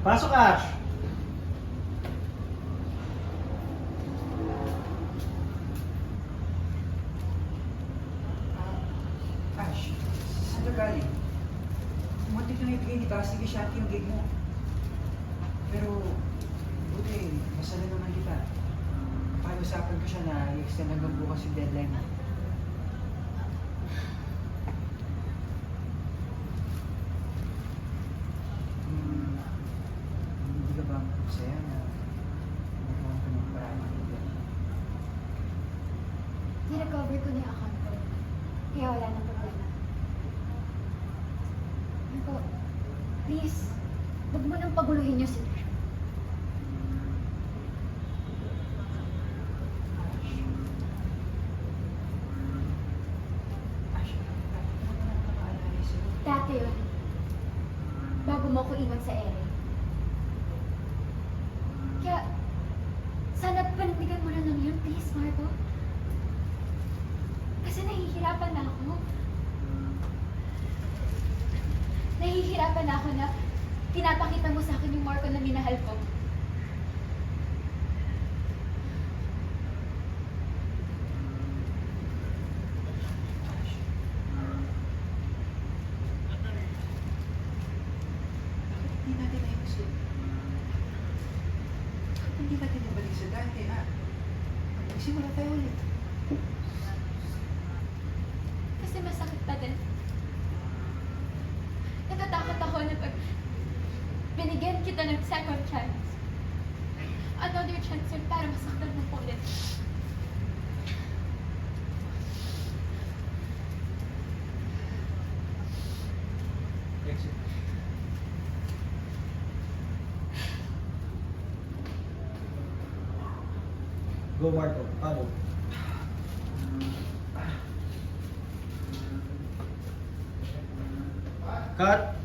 Pasok, Ash! Ash, saan ka galing? Muntik na ibigay ni Basti kay Shanti yung gig mo. Pero, buti, masala naman kita. Pakiusapan ko siya na i-extend hanggang bukas yung deadline mo. Hindi ka ba masaya na nagawa ko ng paraan ng deadline? Nirecover ko na yung account ko. Kaya wala nang problema. Marco, please, huwag mo nang paguluhin yung sitwasyon. Ash, bakit mo na nakaalala sa'yo? Dati yun, bago mo ko iwan sa ere. Kaya, sana panindigan mo na lang yun, please, Marco. Kasi nahihirapan na ako. Nahihirapan na ako na pinapakita mo sa akin yung Marco na minahal ko. Ash, bakit hindi natin naibusip? Bakit hindi natin nabalik sa dati, ha? Magsimula tayo ulit. Kasi masakit pa din. Natatakot ako na pag binigyan kita ng second chance, another chance yun para masaktan mo po ulit. Exit. Go, Marco. Follow. Cut!